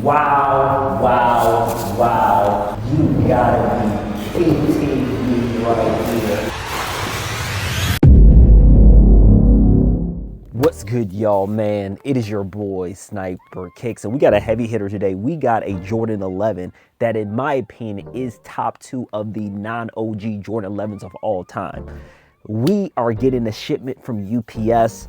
Wow, wow, wow. You gotta be kidding me right here. What's good, y'all, man? It is your boy, Sniper Kicks, and we got a heavy hitter today. We got a Jordan 11 that, in my opinion, is top 2 of the non-OG Jordan 11s of all time. We are getting a shipment from UPS.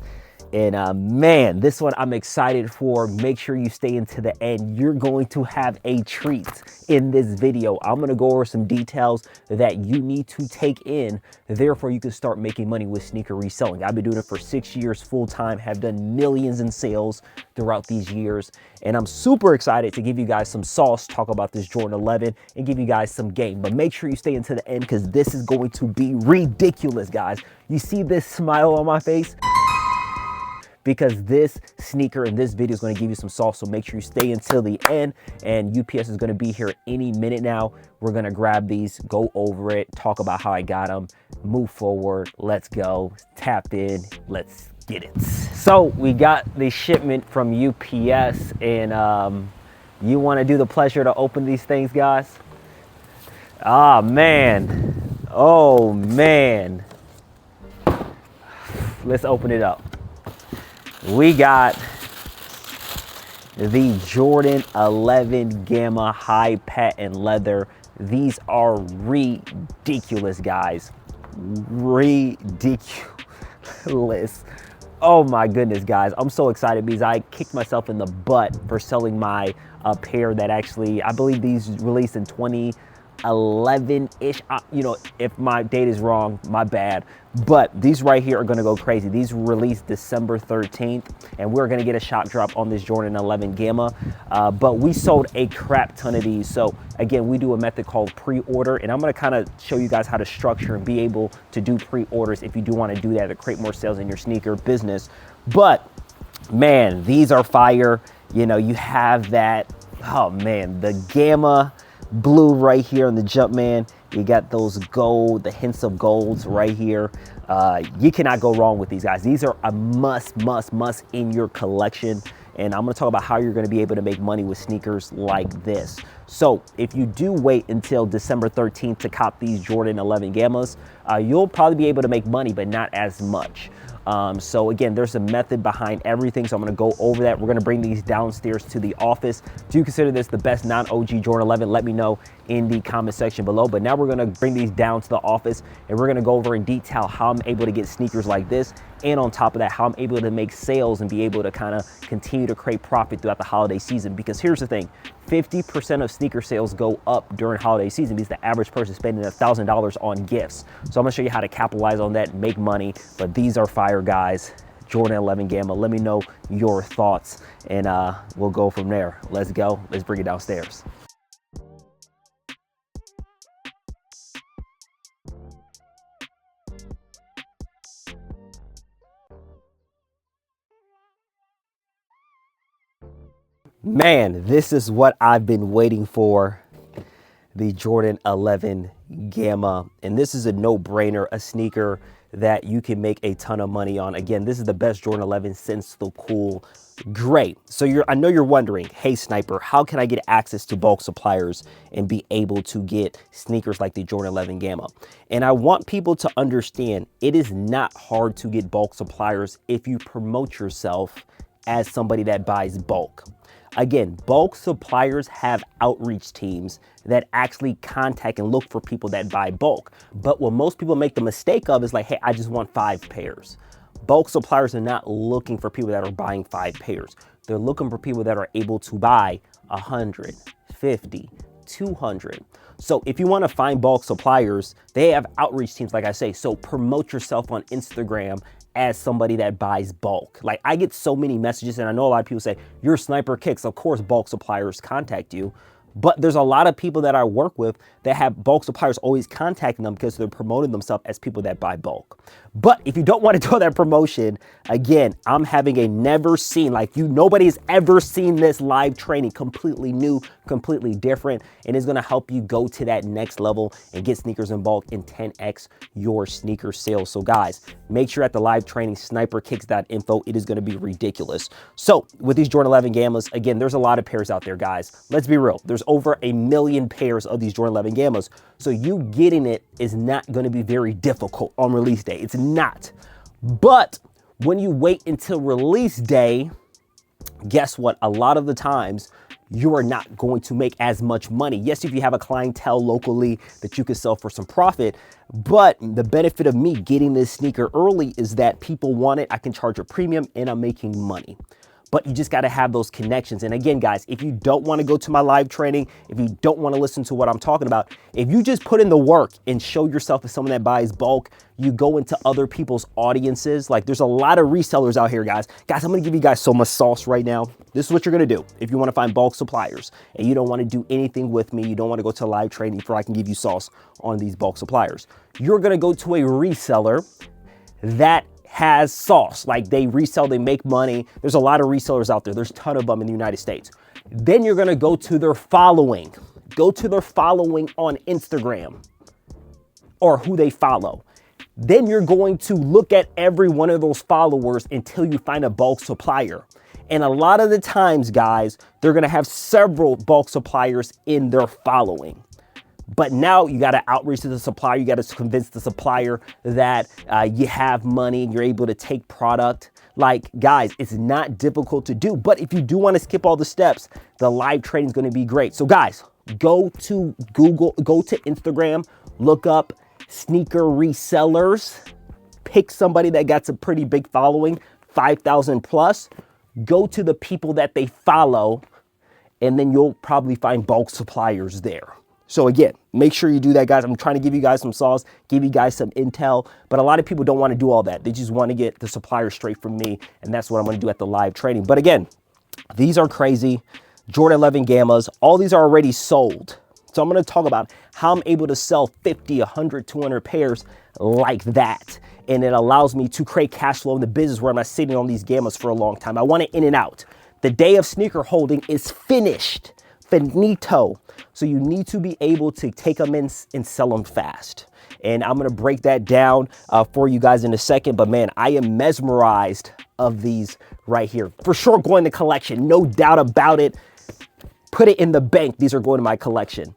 And man, this one I'm excited for. Make sure you stay into the end. You're going to have a treat in this video. I'm going to go over some details that you need to take in. Therefore, you can start making money with sneaker reselling. I've been doing it for 6 years full time, have done millions in sales throughout these years. And I'm super excited to give you guys some sauce, talk about this Jordan 11, and give you guys some game. But make sure you stay into the end because this is going to be ridiculous, guys. You see this smile on my face? Because this sneaker and this video is going to give you some sauce, so make sure you stay until the end. And UPS is going to be here any minute now. We're going to grab these, go over it, talk about how I got them, move forward. Let's go, tap in, let's get it. So we got the shipment from UPS, and you want to do the pleasure to open these things, guys? Ah, man. Oh, man. Let's open it up. We got the Jordan 11 Gamma high patent leather. These are ridiculous, guys. Ridiculous. Oh my goodness, guys. I'm so excited because I kicked myself in the butt for selling my pair that actually, I believe these released in 2011-ish. You know, if my date is wrong, my bad. But these right here are gonna go crazy. These were released December 13th, and we're gonna get a shop drop on this Jordan 11 Gamma. But we sold a crap ton of these. So again, we do a method called pre-order, and I'm gonna kind of show you guys how to structure and be able to do pre-orders if you do wanna do that to create more sales in your sneaker business. But man, these are fire. You know, you have that, oh man, the Gamma blue right here on the Jumpman. You got those gold, the hints of golds right here. You cannot go wrong with these guys. These are a must in your collection. And I'm gonna talk about how you're gonna be able to make money with sneakers like this. So if you do wait until December 13th to cop these Jordan 11 Gammas, you'll probably be able to make money, but not as much. So again, there's a method behind everything. So I'm gonna go over that. We're gonna bring these downstairs to the office. Do you consider this the best non-OG Jordan 11? Let me know in the comment section below. But now we're gonna bring these down to the office, and we're gonna go over in detail how I'm able to get sneakers like this. And on top of that, how I'm able to make sales and be able to kind of continue to create profit throughout the holiday season. Because here's the thing, 50% of sneaker sales go up during holiday season because the average person is spending $1,000 on gifts. So I'm gonna show you how to capitalize on that and make money. But these are fire, guys. Jordan 11 Gamma. Let me know your thoughts, and we'll go from there. Let's go. Let's bring it downstairs. Man, this is what I've been waiting for, the Jordan 11 Gamma. And this is a no-brainer, a sneaker that you can make a ton of money on. Again, this is the best Jordan 11 since the Cool Gray. So I know you're wondering, hey Sniper, how can I get access to bulk suppliers and be able to get sneakers like the Jordan 11 Gamma? And I want people to understand it is not hard to get bulk suppliers if you promote yourself as somebody that buys bulk. Again, bulk suppliers have outreach teams that actually contact and look for people that buy bulk. But what most people make the mistake of is like, hey, I just want 5 pairs. Bulk suppliers are not looking for people that are buying 5 pairs. They're looking for people that are able to buy 100, 50, 200. So if you want to find bulk suppliers, they have outreach teams, like I say. So promote yourself on Instagram as somebody that buys bulk. Like, I get so many messages, and I know a lot of people say, you're Sniper Kicks, of course bulk suppliers contact you. But there's a lot of people that I work with that have bulk suppliers always contacting them because they're promoting themselves as people that buy bulk. But if you don't want to do that promotion, again, I'm having a never seen, nobody's ever seen this live training, completely new, completely different, and it's gonna help you go to that next level and get sneakers in bulk and 10x your sneaker sales. So guys, make sure at the live training, sniperkicks.info, it is gonna be ridiculous. So with these Jordan 11 Gammas, again, there's a lot of pairs out there, guys. Let's be real. There's over 1 million pairs of these Jordan 11 Gammas. So you getting it is not gonna be very difficult on release day. It's not. But when you wait until release day, guess what? A lot of the times you are not going to make as much money. Yes, if you have a clientele locally that you can sell for some profit, but the benefit of me getting this sneaker early is that people want it, I can charge a premium, and I'm making money. But you just got to have those connections. And again, guys, if you don't want to go to my live training, if you don't want to listen to what I'm talking about, if you just put in the work and show yourself as someone that buys bulk, you go into other people's audiences. Like, there's a lot of resellers out here, guys. Guys, I'm going to give you guys so much sauce right now. This is what you're going to do. If you want to find bulk suppliers and you don't want to do anything with me, you don't want to go to live training before I can give you sauce on these bulk suppliers, you're going to go to a reseller that has sauce. Like, they resell, they make money. There's a lot of resellers out there. There's a ton of them in the United States. Then you're going to go to their following. Go to their following on Instagram or who they follow. Then you're going to look at every one of those followers until you find a bulk supplier. And a lot of the times, guys, they're going to have several bulk suppliers in their following. But now you got to outreach to the supplier. You got to convince the supplier that you have money and you're able to take product. Like, guys, it's not difficult to do. But if you do want to skip all the steps, the live training is going to be great. So guys, go to Google, go to Instagram, look up sneaker resellers, pick somebody that got a pretty big following, 5,000 plus, go to the people that they follow, and then you'll probably find bulk suppliers there. So again, make sure you do that, guys. I'm trying to give you guys some sauce, give you guys some intel, but a lot of people don't want to do all that. They just want to get the supplier straight from me, and that's what I'm going to do at the live training. But again, these are crazy. Jordan 11 Gammas, all these are already sold. So I'm going to talk about how I'm able to sell 50, 100, 200 pairs like that. And it allows me to create cash flow in the business where I'm not sitting on these Gammas for a long time. I want it in and out. The day of sneaker holding is finished. Finito. So you need to be able to take them in and sell them fast. And I'm going to break that down for you guys in a second. But man, I am mesmerized of these right here. For sure going to collection. No doubt about it. Put it in the bank. These are going to my collection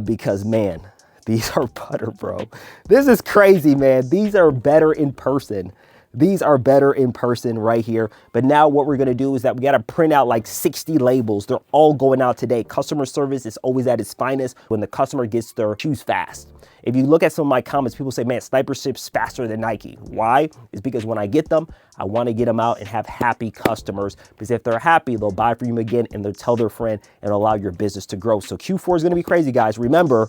because, man, these are butter, bro. This is crazy, man. These are better in person. These are better in person right here. But now what we're going to do is that we got to print out like 60 labels. They're all going out today. Customer service is always at its finest when the customer gets their shoes fast. If you look at some of my comments, people say, man, Sniper ships faster than Nike. Why? It's because when I get them, I want to get them out and have happy customers, because if they're happy, they'll buy from you again and they'll tell their friend and allow your business to grow. So Q4 is going to be crazy, guys. Remember,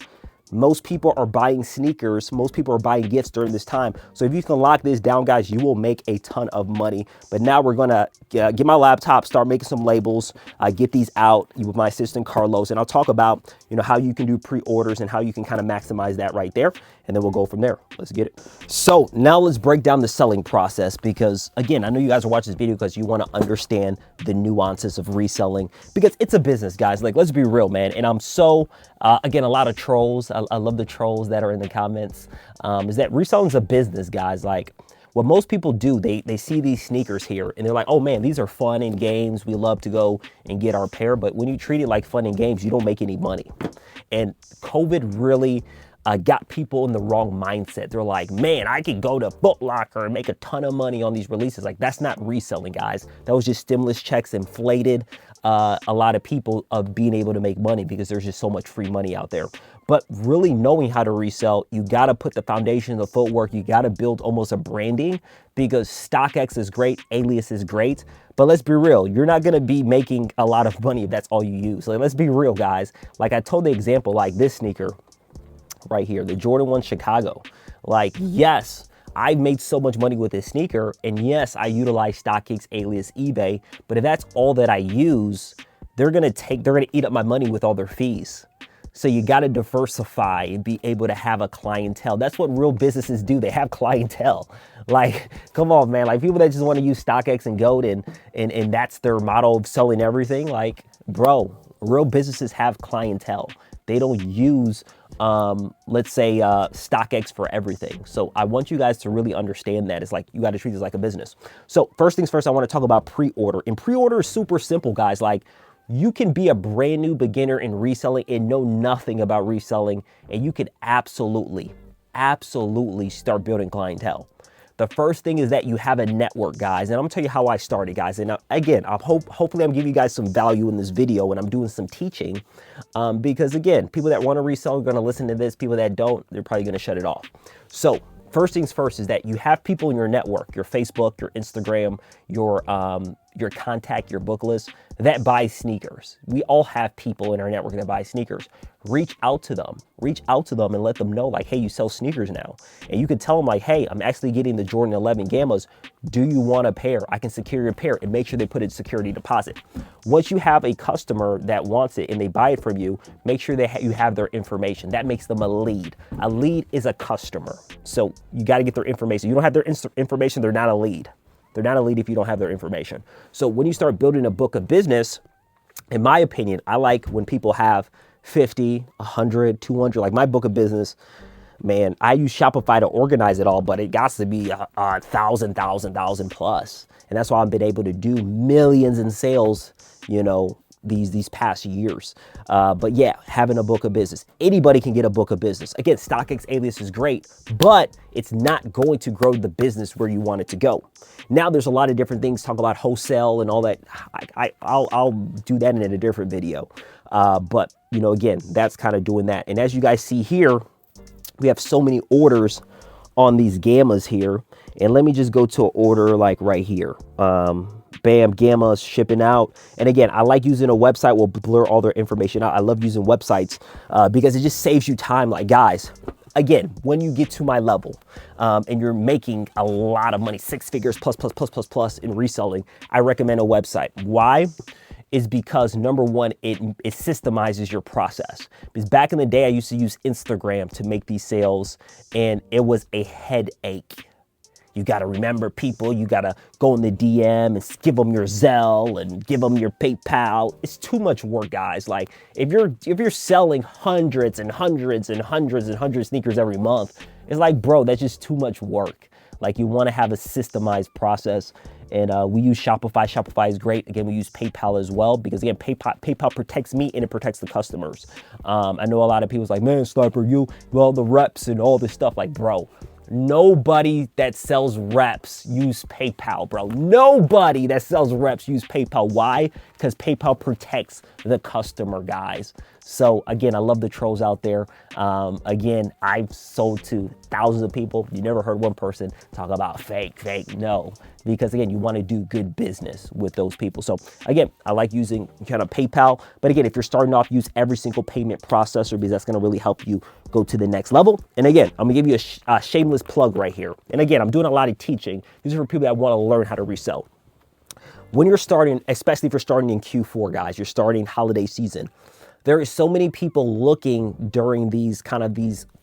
most people are buying sneakers. Most people are buying gifts during this time. So if you can lock this down, guys, you will make a ton of money. But now we're going to get my laptop, start making some labels, get these out with my assistant, Carlos. And I'll talk about, how you can do pre-orders and how you can kind of maximize that right there. And then we'll go from there. Let's get it. So now let's break down the selling process, because again, I know you guys are watching this video because you want to understand the nuances of reselling, because it's a business, guys. Like, let's be real, man. And I'm so, again, a lot of trolls. I love the trolls that are in the comments. Is that reselling is a business, guys. Like, what most people do, they see these sneakers here and they're like, oh man, these are fun and games. We love to go and get our pair. But when you treat it like fun and games, you don't make any money. And COVID really got people in the wrong mindset. They're like, man, I can go to Foot Locker and make a ton of money on these releases. Like, that's not reselling, guys. That was just stimulus checks inflated a lot of people of being able to make money because there's just so much free money out there. But really knowing how to resell, you got to put the foundation of the footwork. You got to build almost a branding, because StockX is great, Alias is great. But let's be real, you're not going to be making a lot of money if that's all you use. Like, let's be real, guys. Like I told the example, like this sneaker right here, the Jordan 1 Chicago. Like, yes, I've made so much money with this sneaker, and yes, I utilize StockX, Alias, eBay, but if that's all that I use, they're gonna eat up my money with all their fees. So you got to diversify and be able to have a clientele. That's what real businesses do. They have clientele. Like, come on, man. Like people that just want to use StockX and GOAT and that's their model of selling everything. Like, bro, real businesses have clientele. They don't use, let's say, StockX for everything. So I want you guys to really understand that. It's like you got to treat this like a business. So first things first, I want to talk about pre-order. And pre-order is super simple, guys. Like, you can be a brand new beginner in reselling and know nothing about reselling, and you can absolutely start building clientele. The first thing is that you have a network, guys, and I'm gonna tell you how I started, guys. And again, hopefully I'm giving you guys some value in this video, and I'm doing some teaching, because again, people that want to resell are gonna listen to this. People that don't, they're probably gonna shut it off. So first things first is that you have people in your network, your Facebook, your Instagram, your contact, your book list that buy sneakers. We all have people in our network that buy sneakers. Reach out to them and let them know like, hey, you sell sneakers now. And you could tell them like, hey, I'm actually getting the Jordan 11 Gammas. Do you want a pair? I can secure your pair, and make sure they put in security deposit. Once you have a customer that wants it and they buy it from you, make sure you have their information. That makes them a lead. A lead is a customer. So you got to get their information. You don't have their information, they're not a lead. They're not a lead if you don't have their information. So when you start building a book of business, in my opinion, I like when people have 50, 100, 200, like my book of business, man, I use Shopify to organize it all, but it got to be 1,000 plus. And that's why I've been able to do millions in sales, you know, these past years. But yeah, having a book of business. Anybody can get a book of business. Again, StockX Alias is great, but it's not going to grow the business where you want it to go. Now there's a lot of different things, talk about wholesale and all that. I'll do that in a different video. But you know, again, that's kind of doing that. And as you guys see here, we have so many orders on these Gammas here. And let me just go to an order like right here. Bam, Gamma shipping out. And again, I like using a website. We'll blur all their information out. I love using websites because it just saves you time. Like, guys, again, when you get to my level and you're making a lot of money, 6 figures plus in reselling, I recommend a website. Why? Is because number one, it systemizes your process. Because back in the day, I used to use Instagram to make these sales, and it was a headache. You got to remember people. You got to go in the DM and give them your Zelle and give them your PayPal. It's too much work, guys. Like if you're selling hundreds of sneakers every month, it's like, bro, that's just too much work. Like you want to have a systemized process. And we use Shopify. Shopify is great. Again, we use PayPal as well because again, PayPal protects me and it protects the customers. I know a lot of people's like, man, Sniper, well, the reps and all this stuff. Like, bro, nobody that sells reps use PayPal, bro. Nobody that sells reps use PayPal. Why? Because PayPal protects the customer, guys. So again, I love the trolls out there. Again, I've sold to thousands of people. You never heard one person talk about fake. No, because again, you want to do good business with those people. So again, I like using kind of PayPal. But again, if you're starting off, use every single payment processor because that's going to really help you go to the next level. And again, I'm going to give you a shameless plug right here. And again, I'm doing a lot of teaching. These are for people that want to learn how to resell. When you're starting, especially if you're starting in Q4, guys, you're starting holiday season. There is so many people looking during these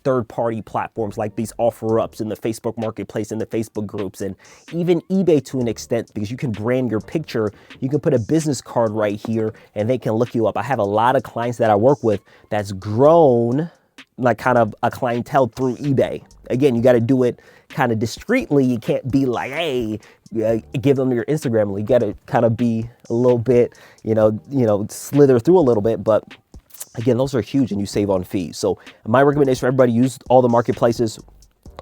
third-party platforms like these offer-ups in the Facebook Marketplace and the Facebook groups and even eBay to an extent because you can brand your picture. You can put a business card right here and they can look you up. I have a lot of clients that I work with that's grown like kind of a clientele through eBay. Again, you got to do it kind of discreetly. You can't be like, hey, give them your Instagram. You got to kind of be a little bit, slither through a little bit, but again, those are huge and you save on fees. So my recommendation for everybody, use all the marketplaces.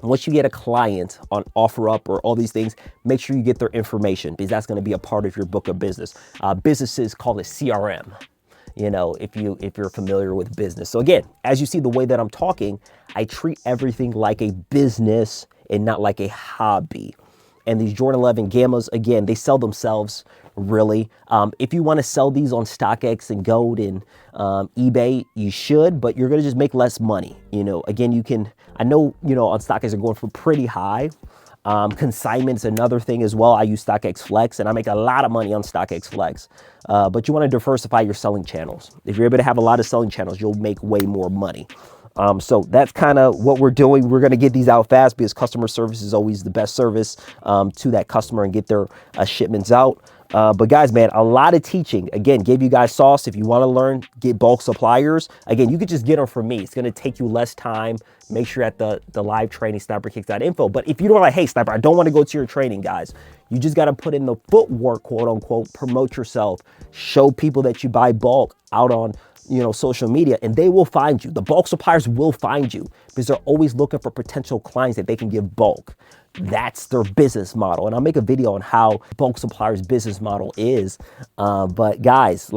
Once you get a client on OfferUp or all these things, make sure you get their information because that's going to be a part of your book of business. Businesses call it CRM, if you're familiar with business. So again, as you see the way that I'm talking, I treat everything like a business and not like a hobby. And these Jordan 11 Gammas, again, they sell themselves really. If you want to sell these on StockX and GOAT and eBay, you should, but you're going to just make less money. Again, you can, I know, on StockX are going for pretty high. Consignment's another thing as well. I use StockX Flex, and I make a lot of money on StockX Flex. But you want to diversify your selling channels. If you're able to have a lot of selling channels, you'll make way more money. So that's kind of what we're doing. We're going to get these out fast because customer service is always the best service to that customer and get their shipments out. But guys, man, a lot of teaching. Again, gave you guys sauce. If you want to learn, get bulk suppliers. Again, you could just get them from me. It's going to take you less time. Make sure at the live training, sniperkicks.info. But if you don't like, hey, Sniper, I don't want to go to your training, guys. You just got to put in the footwork, quote unquote, promote yourself, show people that you buy bulk out on, social media, and they will find you. The bulk suppliers will find you because they're always looking for potential clients that they can give bulk. That's their business model. And I'll make a video on how bulk suppliers' business model is. But guys,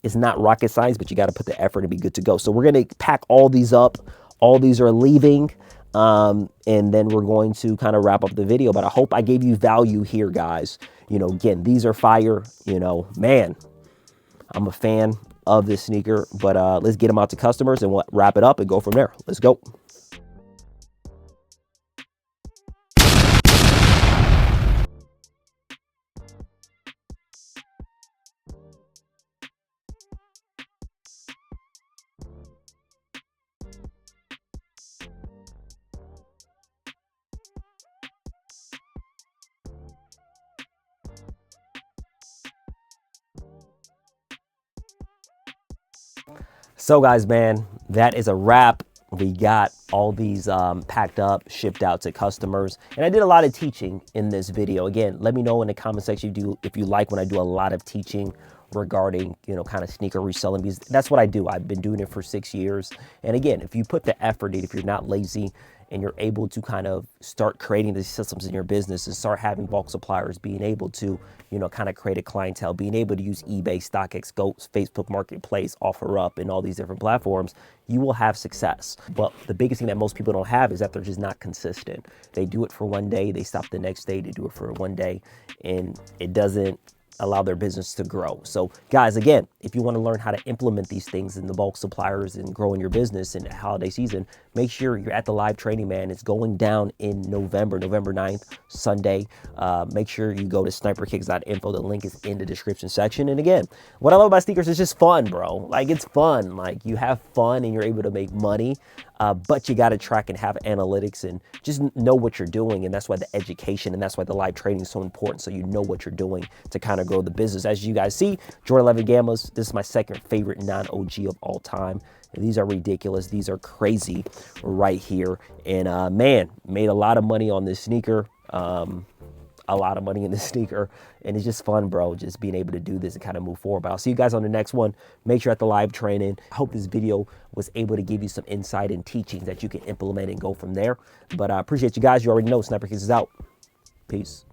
it's not rocket science, but you got to put the effort to be good to go. So we're going to pack all these up. All these are leaving. And then we're going to kind of wrap up the video. But I hope I gave you value here, guys. Again, these are fire. Man, I'm a fan of this sneaker. But let's get them out to customers and we'll wrap it up and go from there. Let's go. So guys, man, that is a wrap. We got all these packed up, shipped out to customers. And I did a lot of teaching in this video. Again, let me know in the comment section if you like when I do a lot of teaching regarding, kind of sneaker reselling, because that's what I do. I've been doing it for 6 years. And again, if you put the effort in, if you're not lazy and you're able to kind of start creating these systems in your business and start having bulk suppliers, being able to, kind of create a clientele, being able to use eBay, StockX, Goats, Facebook Marketplace, OfferUp, and all these different platforms, you will have success. But the biggest thing that most people don't have is that they're just not consistent. They do it for one day, they stop the next day, they do it for one day, and it doesn't allow their business to grow. So guys, again, if you want to learn how to implement these things in the bulk suppliers and growing your business in the holiday season, make sure you're at the live training, man. It's going down in November 9th, Sunday. Make sure you go to sniperkicks.info. The link is in the description section. And again, what I love about sneakers is just fun, bro. It's fun. You have fun and you're able to make money, but you got to track and have analytics and just know what you're doing. And that's why the education and that's why the live training is so important. So you know what you're doing to kind of grow the business. As you guys see, Jordan 11 Gammas, this is my second favorite non-OG of all time. And these are ridiculous. These are crazy right here. And man, made a lot of money on this sneaker. A lot of money in this sneaker, and it's just fun, bro, just being able to do this and kind of move forward. But I'll see you guys on the next one. Make sure at the live training. I hope this video was able to give you some insight and teachings that you can implement and go from there. But I appreciate you guys. You already know Sniper Kicks is out. Peace.